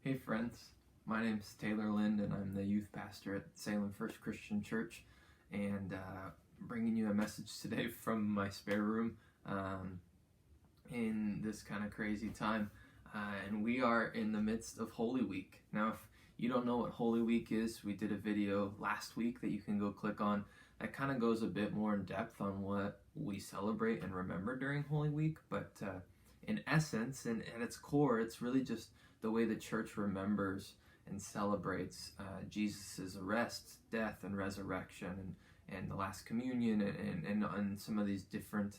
Hey friends, my name's Taylor Lind and I'm the youth pastor at Salem First Christian Church, and bringing you a message today from my spare room in this kind of crazy time. And we are in the midst of Holy Week. Now, if you don't know what Holy Week is, we did a video last week that you can go click on that kind of goes a bit more in depth on what we celebrate and remember during Holy Week. But in essence and at its core, it's really just the way the church remembers and celebrates Jesus' arrest, death, and resurrection, and the last communion, and some of these different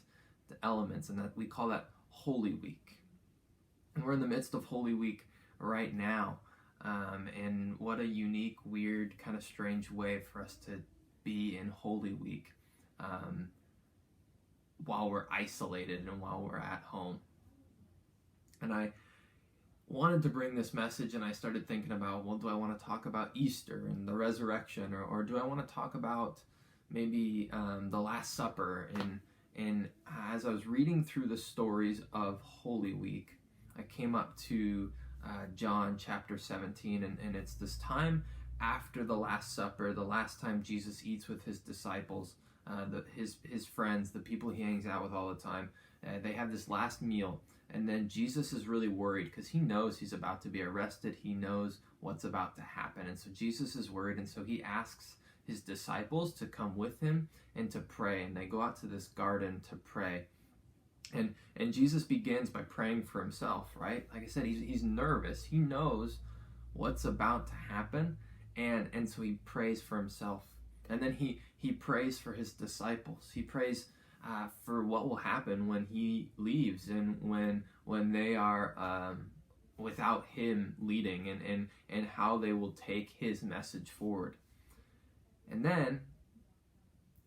elements, and that we call that Holy Week. And we're in the midst of Holy Week right now, and what a unique, weird, kind of strange way for us to be in Holy Week while we're isolated and while we're at home. And I wanted to bring this message, and I started thinking about, well, do I want to talk about Easter and the resurrection, or do I want to talk about maybe the Last Supper? And as I was reading through the stories of Holy Week, I came up to John chapter 17, and it's this time after the Last Supper, the last time Jesus eats with his disciples, his friends, the people he hangs out with all the time. They have this last meal. And then Jesus is really worried because he knows he's about to be arrested. He knows what's about to happen. And so Jesus is worried. And so he asks his disciples to come with him and to pray. And they go out to this garden to pray. And Jesus begins by praying for himself, right? Like I said, he's nervous. He knows what's about to happen. And so he prays for himself. And then he prays for his disciples. He prays for what will happen when he leaves and when they are without him leading, and how they will take his message forward. And then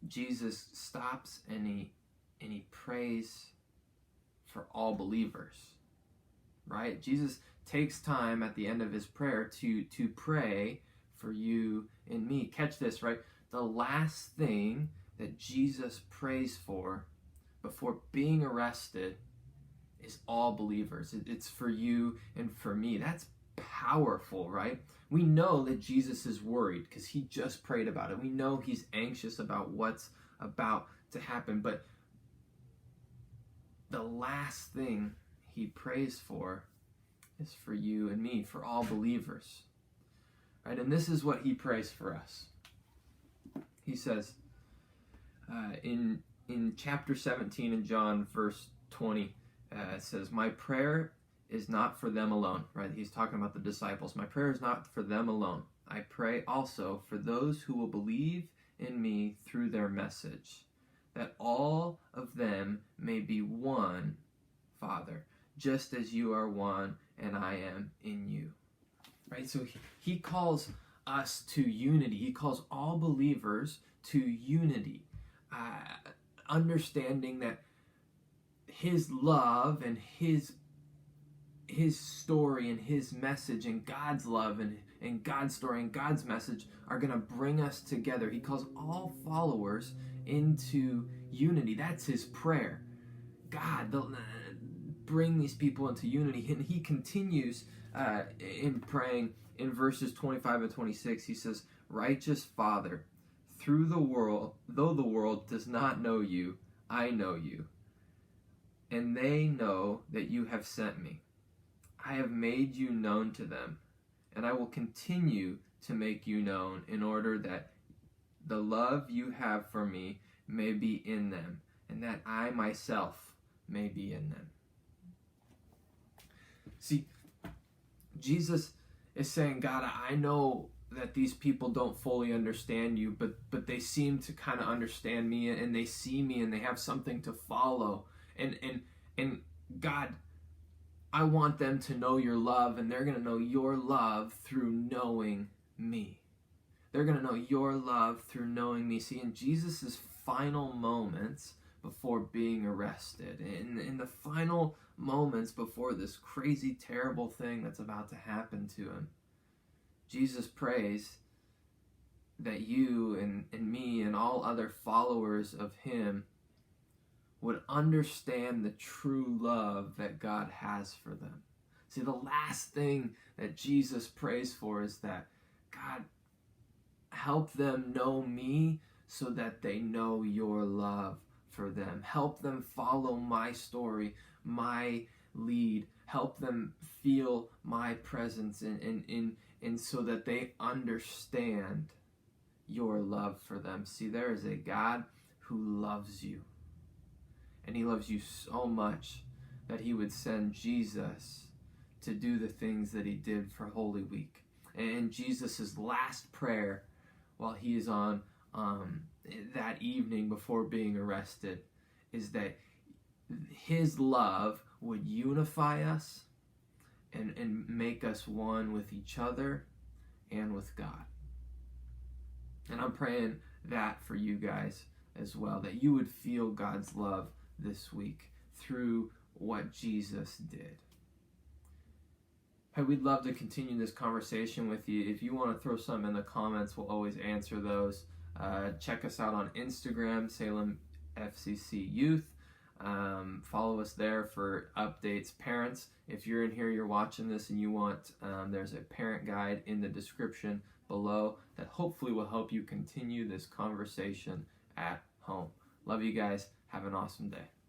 Jesus stops and he prays for all believers, right? Jesus takes time at the end of his prayer to pray for you and me. Catch this, right? The last thing that Jesus prays for before being arrested is all believers. It's for you and for me. That's powerful, right? We know that Jesus is worried because he just prayed about it. We know he's anxious about what's about to happen, but the last thing he prays for is for you and me, for all believers, right? And this is what he prays for us. He says, in chapter 17 in John, verse 20, it says, "My prayer is not for them alone," right? He's talking about the disciples. "My prayer is not for them alone. I pray also for those who will believe in me through their message, that all of them may be one, Father, just as you are one and I am in you." Right? So he calls us to unity. He calls all believers to unity. Understanding that his love and his story and his message and God's love and God's story and God's message are going to bring us together. He calls all followers into unity. That's his prayer. God, bring these people into unity. And he continues in praying in verses 25 and 26. He says, "Righteous Father, though the world does not know you, I know you, and they know that you have sent me. I have made you known to them, and I will continue to make you known in order that the love you have for me may be in them, and that I myself may be in them." See, Jesus is saying, God, I know that these people don't fully understand you, but they seem to kind of understand me, and they see me, and they have something to follow. And God, I want them to know your love, and they're going to know your love through knowing me. They're going to know your love through knowing me. See, in Jesus' final moments before being arrested, in the final moments before this crazy, terrible thing that's about to happen to him, Jesus prays that you and me and all other followers of him would understand the true love that God has for them. See, the last thing that Jesus prays for is that, God, help them know me so that they know your love for them. Help them follow my story, my lead. Help them feel my presence and so that they understand your love for them. See, there is a God who loves you. And he loves you so much that he would send Jesus to do the things that he did for Holy Week. And Jesus' last prayer while he is on that evening before being arrested is that his love would unify us and make us one with each other and with God. And I'm praying that for you guys as well, that you would feel God's love this week through what Jesus did. Hey, we'd love to continue this conversation with you. If you want to throw something in the comments, we'll always answer those. Check us out on Instagram, Salem FCC Youth. Follow us there for updates. Parents, if you're in here, you're watching this and you want, there's a parent guide in the description below that hopefully will help you continue this conversation at home. Love you guys. Have an awesome day.